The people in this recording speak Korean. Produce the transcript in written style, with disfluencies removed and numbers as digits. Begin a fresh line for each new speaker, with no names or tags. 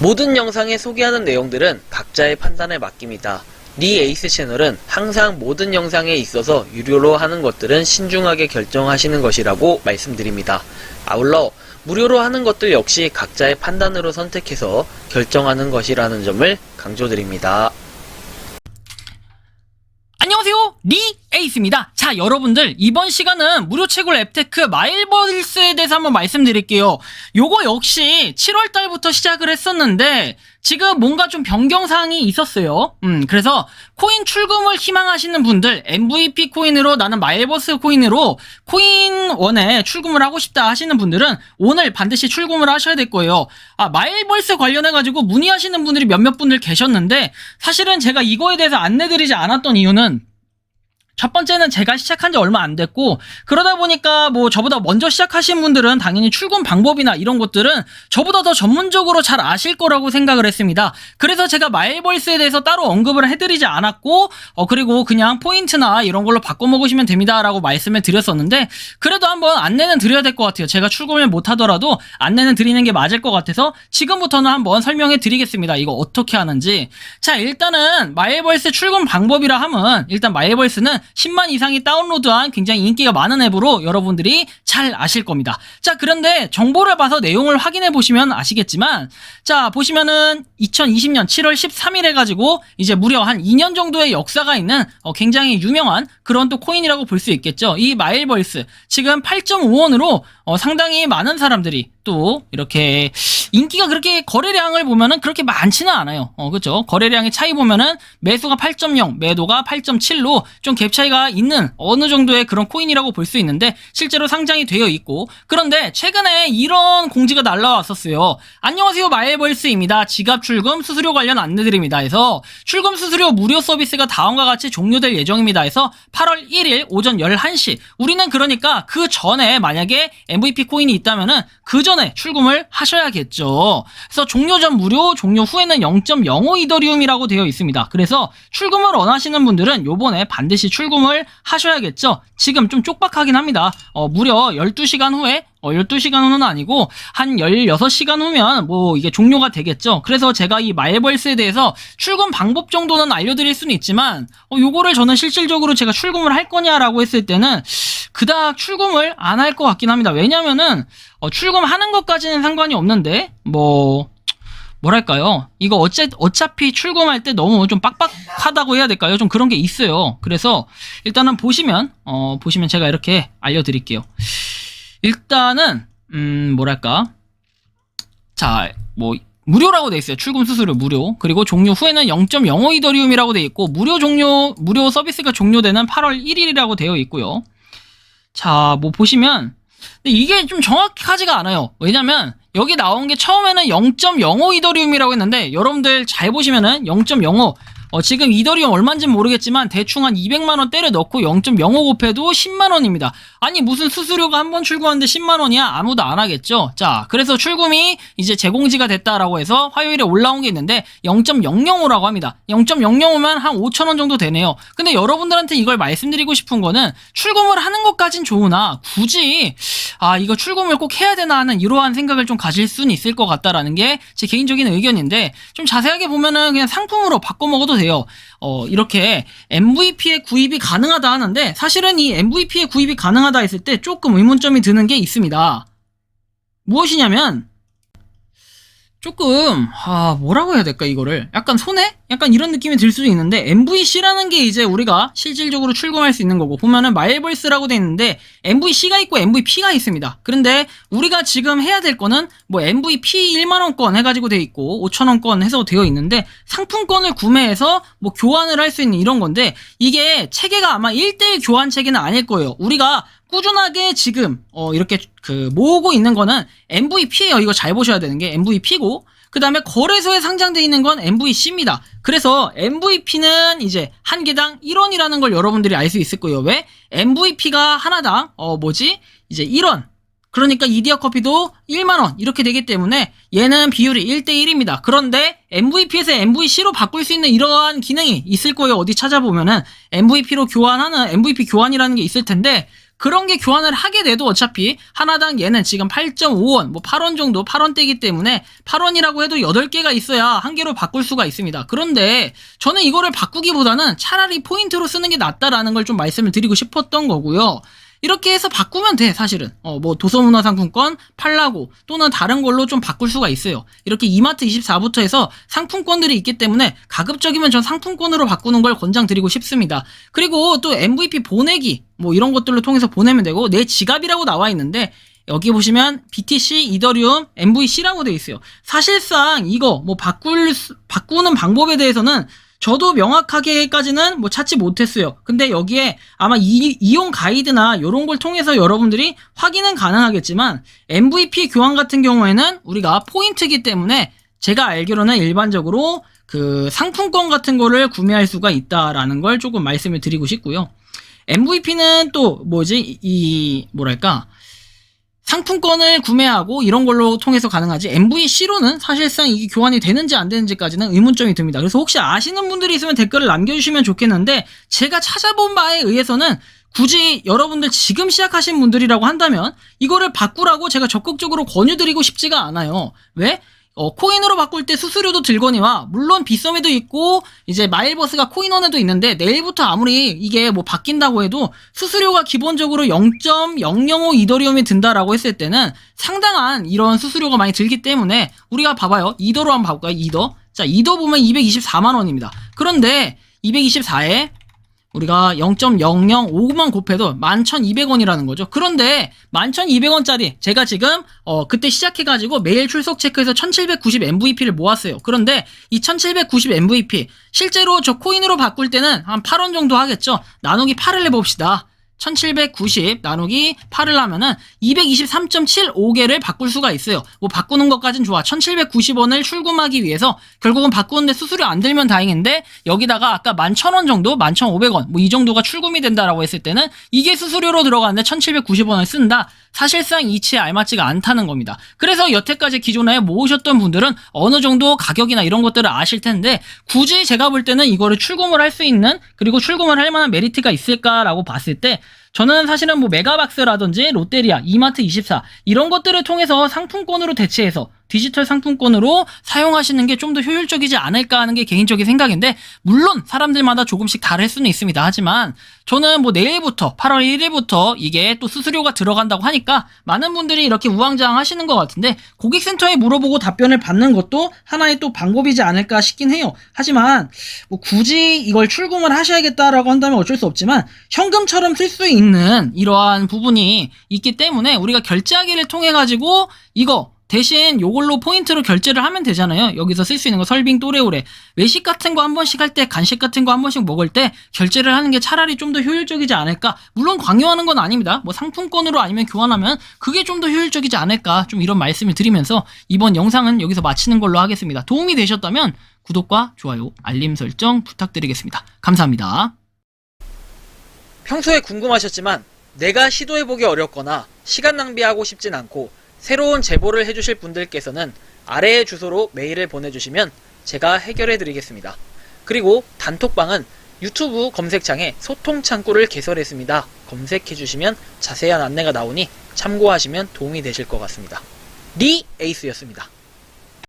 모든 영상에 소개하는 내용들은 각자의 판단에 맡깁니다. 니 에이스 채널은 항상 모든 영상에 있어서 유료로 하는 것들은 신중하게 결정하시는 것이라고 말씀드립니다. 아울러 무료로 하는 것들 역시 각자의 판단으로 선택해서 결정하는 것이라는 점을 강조드립니다.
안녕하세요, 리 에이스입니다. 자, 여러분들 이번 시간은 무료 채굴 앱테크 마일버스에 대해서 한번 말씀드릴게요. 요거 역시 7월달부터 시작을 했었는데 지금 뭔가 좀 변경사항이 있었어요. 그래서 코인 출금을 희망하시는 분들, MVP 코인으로 나는 마일버스 코인으로 코인1에 출금을 하고 싶다 하시는 분들은 오늘 반드시 출금을 하셔야 될 거예요. 마일버스 관련해가지고 문의하시는 분들이 몇몇 분들 계셨는데 사실은 제가 이거에 대해서 안내드리지 않았던 이유는 첫 번째는 제가 시작한 지 얼마 안 됐고, 그러다 보니까 뭐 저보다 먼저 시작하신 분들은 당연히 출금 방법이나 이런 것들은 저보다 더 전문적으로 잘 아실 거라고 생각을 했습니다. 그래서 제가 마일버스에 대해서 따로 언급을 해드리지 않았고, 그리고 그냥 포인트나 이런 걸로 바꿔 먹으시면 됩니다 라고 말씀을 드렸었는데, 그래도 한번 안내는 드려야 될 것 같아요. 제가 출금을 못 하더라도 안내는 드리는 게 맞을 것 같아서 지금부터는 한번 설명해 드리겠습니다. 이거 어떻게 하는지. 자, 일단은 마일버스 출금 방법이라 하면 일단 마일버스는 10만 이상이 다운로드한 굉장히 인기가 많은 앱으로 여러분들이 잘 아실 겁니다. 자, 그런데 정보를 봐서 내용을 확인해 보시면 아시겠지만, 자, 보시면은 2020년 7월 13일 해가지고 이제 무려 한 2년 정도의 역사가 있는 굉장히 유명한 그런 또 코인이라고 볼 수 있겠죠. 이 마일버스 지금 8.5원으로 상당히 많은 사람들이 또 이렇게 인기가 그렇게 거래량을 보면은 그렇게 많지는 않아요. 그렇죠? 거래량의 차이 보면은 매수가 8.0, 매도가 8.7로 좀 갭 차이가 있는 어느 정도의 그런 코인이라고 볼 수 있는데 실제로 상장이 되어 있고, 그런데 최근에 이런 공지가 날라왔었어요. 안녕하세요, 마일버스입니다. 지갑 출금 수수료 관련 안내드립니다 해서 출금 수수료 무료 서비스가 다음과 같이 종료될 예정입니다 해서 8월 1일 오전 11시, 우리는 그러니까 그 전에 만약에 MVP 코인이 있다면은 그 전에 출금을 하셔야겠죠. 그래서 종료 전 무료, 종료 후에는 0.05 이더리움이라고 되어 있습니다. 그래서 출금을 원하시는 분들은 요번에 반드시 출금을 하셔야겠죠. 지금 좀 쪽박하긴 합니다. 무려 12시간 후에 12시간 후는 아니고 한 16시간 후면 뭐 이게 종료가 되겠죠. 그래서 제가 이 마일버스에 대해서 출금 방법 정도는 알려드릴 수는 있지만 요거를 저는 실질적으로 제가 출금을 할 거냐라고 했을 때는 그닥 출금을 안 할 것 같긴 합니다. 왜냐면은 출금하는 것까지는 상관이 없는데 뭐랄까요, 이거 어차피 출금할 때 너무 좀 빡빡하다고 해야 될까요? 좀 그런 게 있어요. 그래서 일단은 보시면 제가 이렇게 알려드릴게요. 일단은 뭐랄까, 자, 무료라고 돼 있어요. 출금 수수료 무료. 그리고 종료 후에는 0.05 이더리움이라고 돼 있고, 무료 서비스가 종료되는 8월 1일이라고 되어 있고요. 자, 보시면 근데 이게 좀 정확하지가 않아요. 왜냐면 여기 나온 게 처음에는 0.05 이더리움이라고 했는데, 여러분들 잘 보시면은 0.05, 지금 이더리움 얼마인지는 모르겠지만 대충 한 200만원 때려 넣고 0.05 곱해도 10만원입니다. 아니 무슨 수수료가 한 번 출금하는데 10만원이야? 아무도 안 하겠죠. 자, 그래서 출금이 이제 재공지가 됐다라고 해서 화요일에 올라온 게 있는데 0.005라고 합니다. 0.005면 한 5천원 정도 되네요. 근데 여러분들한테 이걸 말씀드리고 싶은 거는 출금을 하는 것까진 좋으나 굳이 이거 출금을 꼭 해야 되나 하는 이러한 생각을 좀 가질 수는 있을 것 같다라는 게 제 개인적인 의견인데, 좀 자세하게 보면은 그냥 상품으로 바꿔 먹어도 돼요. 이렇게 MVP의 구입이 가능하다 하는데, 사실은 이 MVP의 구입이 가능하다 했을 때 조금 의문점이 드는 게 있습니다. 무엇이냐면 조금 뭐라고 해야 될까, 이거를 약간 손해? 약간 이런 느낌이 들 수도 있는데, MVC라는 게 이제 우리가 실질적으로 출금할 수 있는 거고, 보면은 마일버스라고 돼 있는데 MVC가 있고 MVP가 있습니다. 그런데 우리가 지금 해야 될 거는 MVP 1만원권 해가지고 돼 있고 5천원권 해서 되어 있는데, 상품권을 구매해서 교환을 할 수 있는 이런 건데, 이게 체계가 아마 1:1 교환 체계는 아닐 거예요. 우리가 꾸준하게 지금 이렇게 모으고 있는 거는 MVP예요. 이거 잘 보셔야 되는 게 MVP고, 그 다음에 거래소에 상장되어 있는 건 MVC입니다. 그래서 MVP는 이제 한 개당 1원이라는 걸 여러분들이 알 수 있을 거예요. 왜? MVP가 하나당 이제 1원, 그러니까 이디어 커피도 1만원 이렇게 되기 때문에 얘는 비율이 1:1입니다. 그런데 MVP에서 MVC로 바꿀 수 있는 이러한 기능이 있을 거예요. 어디 찾아보면은 MVP 교환이라는 게 있을 텐데, 그런 게 교환을 하게 돼도 어차피 하나당 얘는 지금 8.5원, 뭐 8원 정도 8원대이기 때문에 8원이라고 해도 8개가 있어야 한 개로 바꿀 수가 있습니다. 그런데 저는 이거를 바꾸기보다는 차라리 포인트로 쓰는 게 낫다라는 걸 좀 말씀을 드리고 싶었던 거고요. 이렇게 해서 바꾸면 돼, 사실은. 뭐 도서문화상품권, 팔라고 또는 다른 걸로 좀 바꿀 수가 있어요. 이렇게 이마트24부터 해서 상품권들이 있기 때문에 가급적이면 전 상품권으로 바꾸는 걸 권장드리고 싶습니다. 그리고 또 MVP 보내기 뭐 이런 것들로 통해서 보내면 되고, 내 지갑이라고 나와 있는데 여기 보시면 BTC, 이더리움, MVC라고 되어 있어요. 사실상 이거 뭐 바꾸는 방법에 대해서는 저도 명확하게까지는 뭐 찾지 못했어요. 근데 여기에 아마 이용 가이드나 이런 걸 통해서 여러분들이 확인은 가능하겠지만, MVP 교환 같은 경우에는 우리가 포인트이기 때문에 제가 알기로는 일반적으로 그 상품권 같은 거를 구매할 수가 있다라는 걸 조금 말씀을 드리고 싶고요. MVP는 또 뭐랄까, 상품권을 구매하고 이런 걸로 통해서 가능하지, MVC로는 사실상 이게 교환이 되는지 안 되는지까지는 의문점이 듭니다. 그래서 혹시 아시는 분들이 있으면 댓글을 남겨주시면 좋겠는데, 제가 찾아본 바에 의해서는 굳이 여러분들 지금 시작하신 분들이라고 한다면 이거를 바꾸라고 제가 적극적으로 권유드리고 싶지가 않아요. 왜? 코인으로 바꿀 때 수수료도 들거니와, 물론 빗썸에도 있고 이제 마일버스가 코인원에도 있는데, 내일부터 아무리 이게 뭐 바뀐다고 해도 수수료가 기본적으로 0.005 이더리움이 든다라고 했을 때는 상당한 이런 수수료가 많이 들기 때문에, 우리가 봐봐요. 이더로 한번 봐볼까요? 이더. 자, 이더 보면 224만 원입니다. 그런데 224에 우리가 0.005만 곱해도 11,200원이라는 거죠. 그런데 11,200원짜리 제가 지금 그때 시작해가지고 매일 출석 체크해서 1790 MVP를 모았어요. 그런데 이 1790 MVP 실제로 저 코인으로 바꿀 때는 한 8원 정도 하겠죠. 나누기 8을 해봅시다. 1790 나누기 8을 하면은 223.75개를 바꿀 수가 있어요. 뭐 바꾸는 것까진 좋아. 1790원을 출금하기 위해서 결국은 바꾸는데 수수료 안 들면 다행인데, 여기다가 아까 11,000원 정도, 11,500원 뭐 이 정도가 출금이 된다라고 했을 때는 이게 수수료로 들어가는데 1790원을 쓴다. 사실상 이치에 알맞지가 않다는 겁니다. 그래서 여태까지 기존에 모으셨던 분들은 어느 정도 가격이나 이런 것들을 아실 텐데, 굳이 제가 볼 때는 이거를 출금을 할 수 있는, 그리고 출금을 할 만한 메리트가 있을까라고 봤을 때, 저는 사실은 뭐 메가박스라든지 롯데리아, 이마트24 이런 것들을 통해서 상품권으로 대체해서 디지털 상품권으로 사용하시는 게 좀 더 효율적이지 않을까 하는 게 개인적인 생각인데, 물론 사람들마다 조금씩 다를 수는 있습니다. 하지만 저는 뭐 내일부터 8월 1일부터 이게 또 수수료가 들어간다고 하니까 많은 분들이 이렇게 우왕좌왕 하시는 것 같은데, 고객센터에 물어보고 답변을 받는 것도 하나의 또 방법이지 않을까 싶긴 해요. 하지만 뭐 굳이 이걸 출금을 하셔야겠다라고 한다면 어쩔 수 없지만, 현금처럼 쓸 수 있는 이러한 부분이 있기 때문에 우리가 결제하기를 통해 가지고 이거 대신 요걸로 포인트로 결제를 하면 되잖아요. 여기서 쓸 수 있는 거 설빙, 또래오래, 외식 같은 거 한 번씩 할 때, 간식 같은 거 한 번씩 먹을 때 결제를 하는 게 차라리 좀 더 효율적이지 않을까. 물론 강요하는 건 아닙니다. 뭐 상품권으로 아니면 교환하면 그게 좀 더 효율적이지 않을까, 좀 이런 말씀을 드리면서 이번 영상은 여기서 마치는 걸로 하겠습니다. 도움이 되셨다면 구독과 좋아요, 알림 설정 부탁드리겠습니다. 감사합니다.
평소에 궁금하셨지만 내가 시도해보기 어렵거나 시간 낭비하고 싶진 않고 새로운 제보를 해주실 분들께서는 아래의 주소로 메일을 보내주시면 제가 해결해드리겠습니다. 그리고 단톡방은 유튜브 검색창에 소통 창구를 개설했습니다. 검색해주시면 자세한 안내가 나오니 참고하시면 도움이 되실 것 같습니다. 리 에이스였습니다.